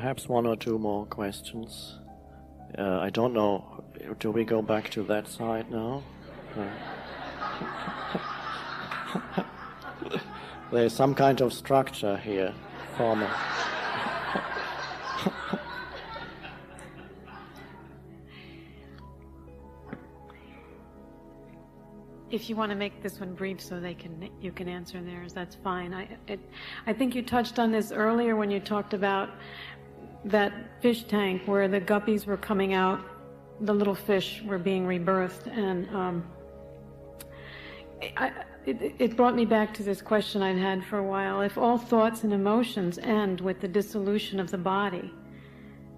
Perhaps one or two more questions. I don't know, do we go back to that side now? There's some kind of structure here, formal. If you want to make this one brief so you can answer theirs, that's fine. I think you touched on this earlier when you talked about that fish tank where the guppies were coming out, the little fish were being rebirthed, and it brought me back to this question I'd had for a while. If all thoughts and emotions end with the dissolution of the body,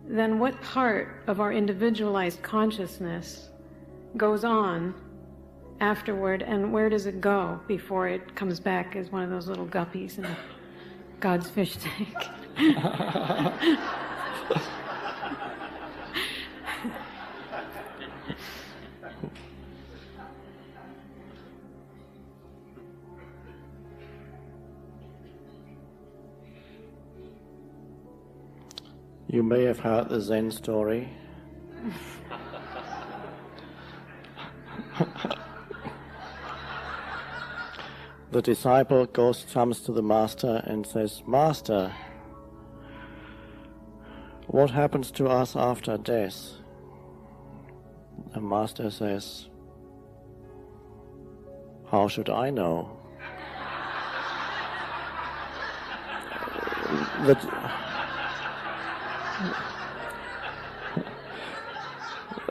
then what part of our individualized consciousness goes on afterward, and where does it go before it comes back as one of those little guppies in God's fish tank? You may have heard the Zen story. The disciple comes to the master and says, "Master, what happens to us after death?" The master says, "How should I know?"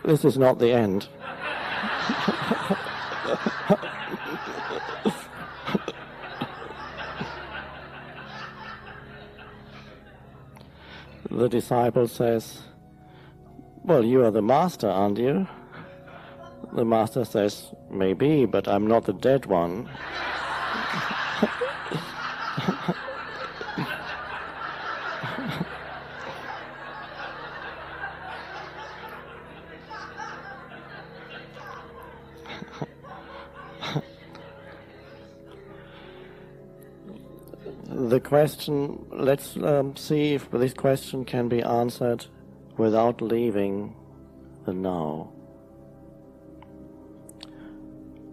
This is not the end. The disciple says, "Well, you are the master, aren't you?" The master says, "Maybe, but I'm not the dead one." The question, let's see if this question can be answered without leaving the now.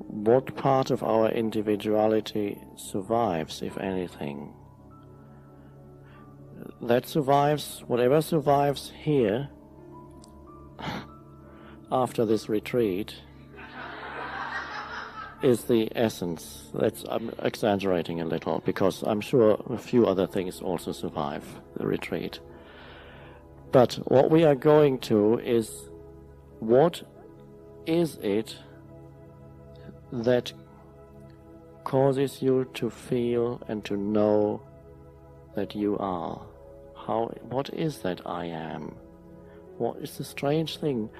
What part of our individuality survives, if anything? That survives, whatever survives here after this retreat is the essence. I'm exaggerating a little, because I'm sure a few other things also survive the retreat. But what we are going to is, what is it that causes you to feel and to know that you are? What is that I am? What is the strange thing?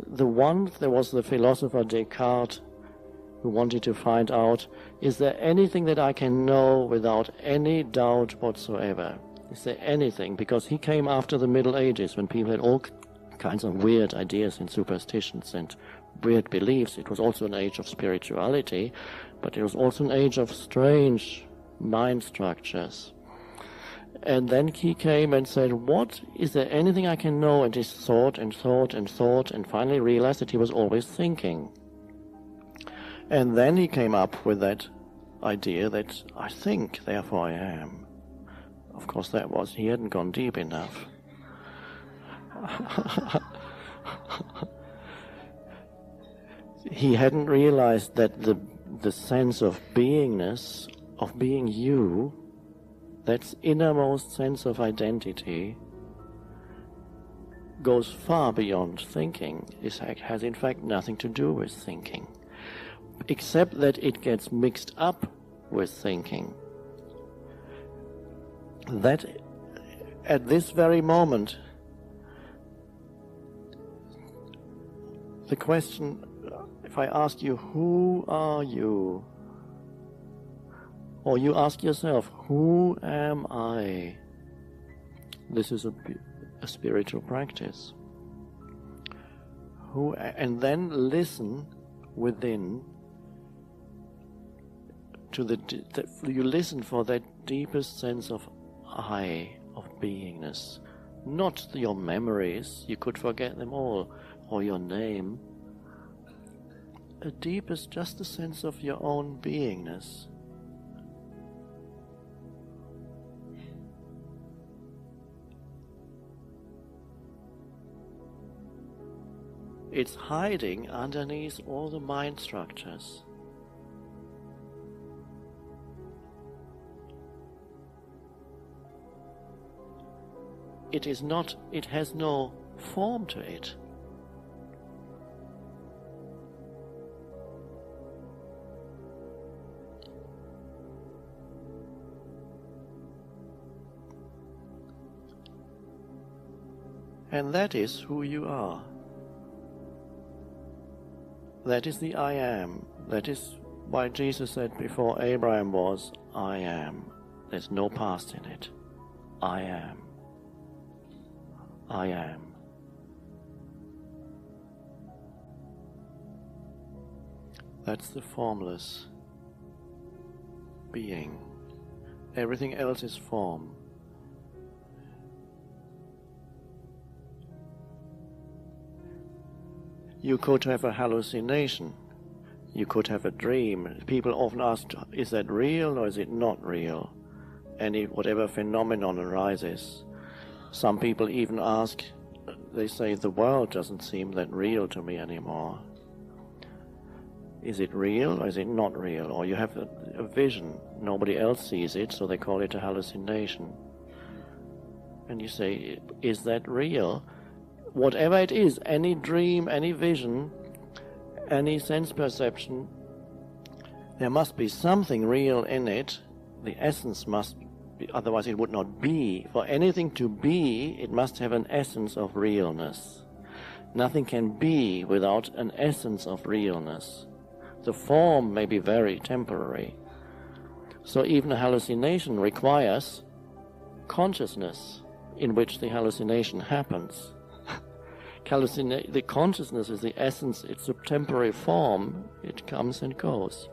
There was the philosopher Descartes, who wanted to find out, is there anything that I can know without any doubt whatsoever? Is there anything? Because he came after the Middle Ages, when people had all kinds of weird ideas and superstitions and weird beliefs. It was also an age of spirituality, but it was also an age of strange mind structures. And then he came and said, is there anything I can know? And he thought and thought and thought, and finally realized that he was always thinking. And then he came up with that idea that I think, therefore I am. Of course, he hadn't gone deep enough. He hadn't realized that the sense of beingness, of being you, that innermost sense of identity, goes far beyond thinking. It has in fact nothing to do with thinking, except that it gets mixed up with thinking. That at this very moment, the question, if I ask you, who are you? Or you ask yourself, who am I? This is a spiritual practice. And then listen within to you listen for that deepest sense of I, of beingness. not your memories, you could forget them all, or your name. A deep is just a sense of your own beingness. It's hiding underneath all the mind structures. It is not, it has no form to it. And that is who you are. That is the I am. That is why Jesus said before Abraham was, I am. There's no past in it. I am. I am. That's the formless being. Everything else is form. You could have a hallucination. You could have a dream. People often ask, is that real or is it not real? Whatever phenomenon arises. Some people even ask, they say, the world doesn't seem that real to me anymore. Is it real or is it not real? Or you have a vision, nobody else sees it, so they call it a hallucination. And you say, is that real? Whatever it is, any dream, any vision, any sense perception, there must be something real in it. The essence must be, otherwise it would not be. For anything to be, it must have an essence of realness. Nothing can be without an essence of realness. The form may be very temporary. So even a hallucination requires consciousness in which the hallucination happens. The consciousness is the essence, it's a temporary form, it comes and goes.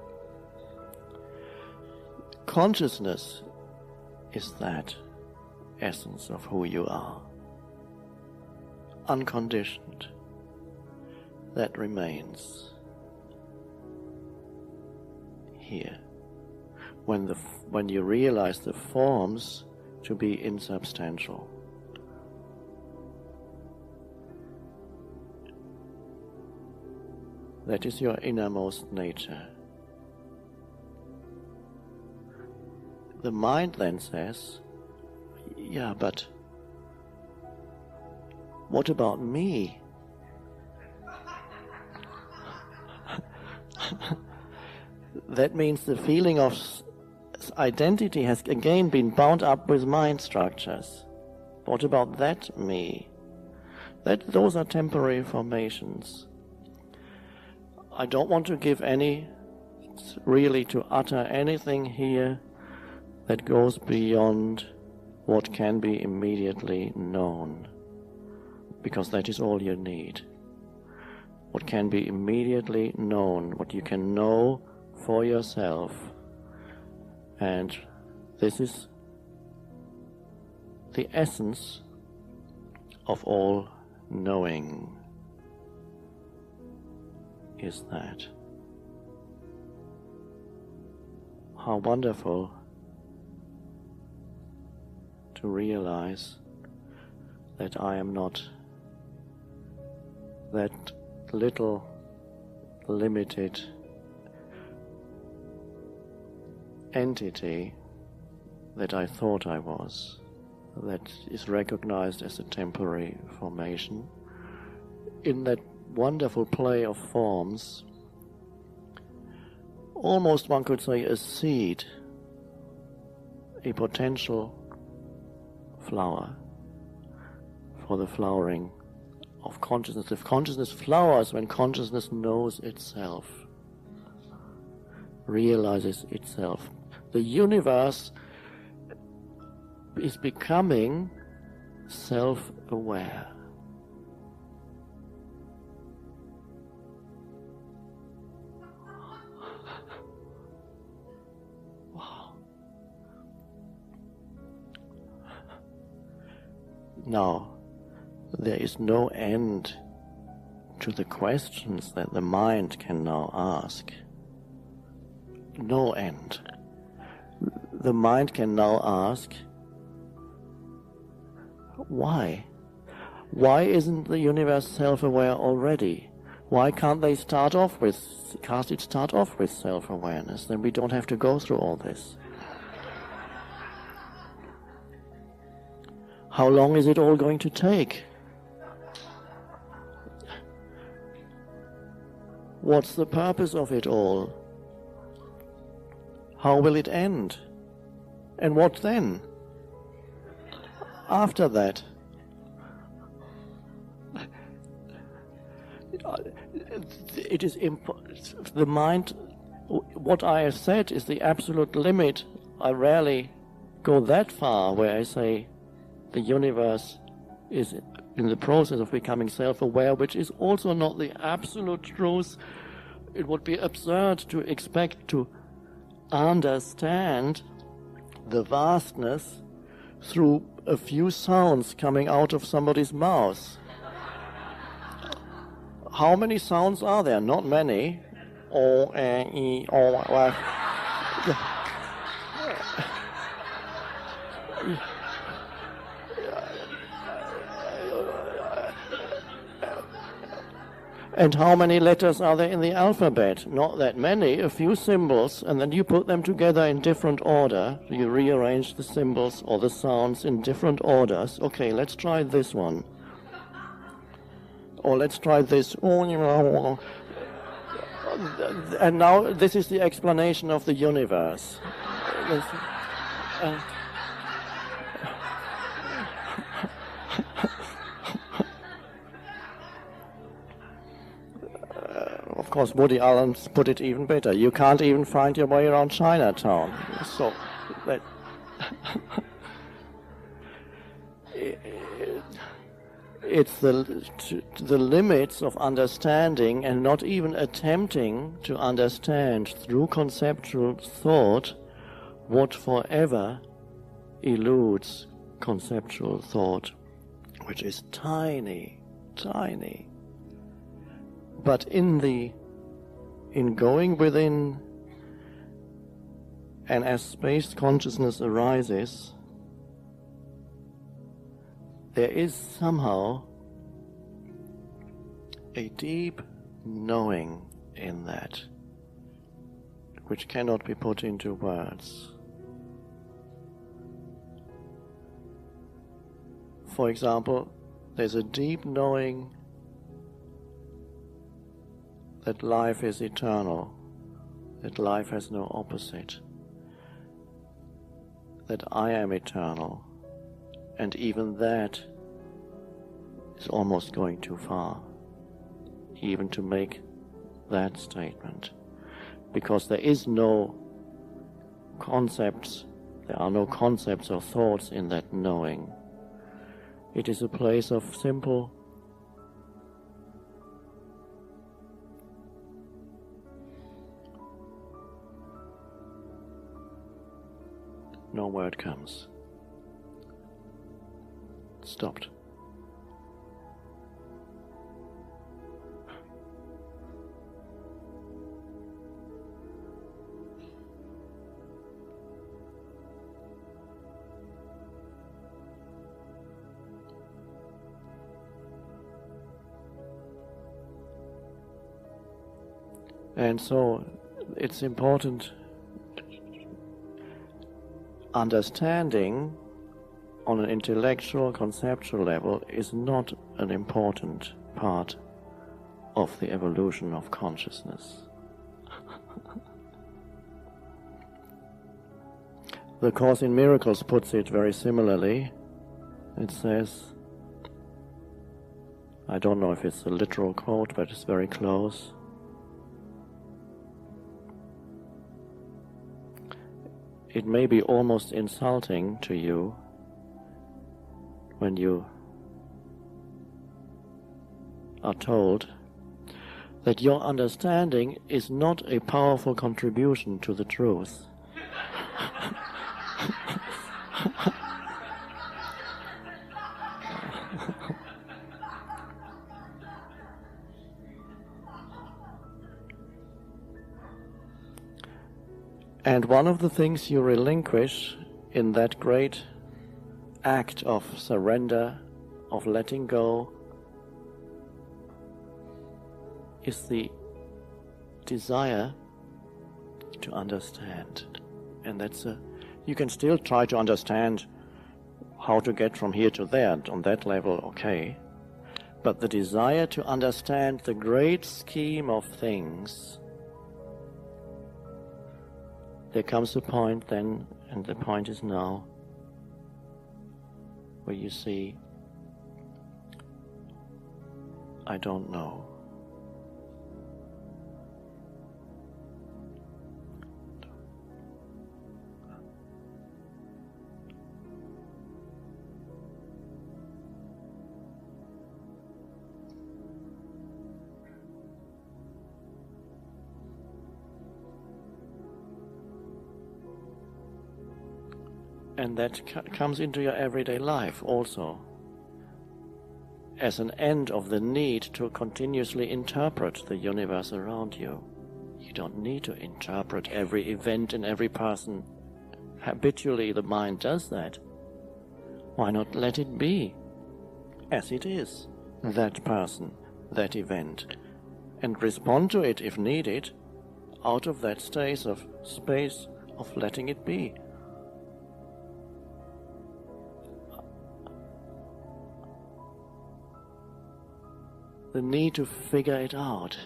Consciousness is that essence of who you are, unconditioned, that remains here. When you realize the forms to be insubstantial. That is your innermost nature. The mind then says, yeah, but what about me? That means the feeling of identity has again been bound up with mind structures. What about that me? Those are temporary formations. I don't want to give to utter anything here that goes beyond what can be immediately known, because that is all you need. What can be immediately known, what you can know for yourself. And this is the essence of all knowing. Is that. How wonderful to realize that I am not that little limited entity that I thought I was, that is recognized as a temporary formation. In that wonderful play of forms, almost one could say a seed, a potential flower for the flowering of consciousness. If consciousness flowers when consciousness knows itself, realizes itself. The universe is becoming self-aware. Now, there is no end to the questions that the mind can now ask. No end. The mind can now ask, why? Why isn't the universe self-aware already? Why can't it start off with self-awareness? Then we don't have to go through all this. How long is it all going to take? What's the purpose of it all? How will it end? And what then? After that? It is the mind, what I have said is the absolute limit. I rarely go that far where I say the universe is in the process of becoming self-aware, which is also not the absolute truth. It would be absurd to expect to understand the vastness through a few sounds coming out of somebody's mouth. How many sounds are there? Not many. O, E, O, F. And how many letters are there in the alphabet? Not that many, a few symbols, and then you put them together in different order. You rearrange the symbols or the sounds in different orders. Okay, let's try this one. Or let's try this. And now this is the explanation of the universe. Of course, Woody Allen put it even better. You can't even find your way around Chinatown. So, that it's the limits of understanding and not even attempting to understand through conceptual thought what forever eludes conceptual thought, which is tiny, tiny. But in going within, and as space consciousness arises, there is somehow a deep knowing in that, which cannot be put into words. For example, there's a deep knowing that life is eternal, that life has no opposite, that I am eternal, and even that is almost going too far, even to make that statement, because there are no concepts or thoughts in that knowing. It is a place of simple no word comes. It stopped. And so it's important. Understanding on an intellectual, conceptual level is not an important part of the evolution of consciousness. The Course in Miracles puts it very similarly. It says, I don't know if it's a literal quote, but it's very close. It may be almost insulting to you when you are told that your understanding is not a powerful contribution to the truth. And one of the things you relinquish in that great act of surrender, of letting go, is the desire to understand. And you can still try to understand how to get from here to there, on that level, okay. But the desire to understand the great scheme of things, there comes a point then, and the point is now, where you see, I don't know. And that comes into your everyday life also, as an end of the need to continuously interpret the universe around you. You don't need to interpret every event and every person. Habitually the mind does that. Why not let it be as it is, that person, that event, and respond to it if needed, out of that space of letting it be. The need to figure it out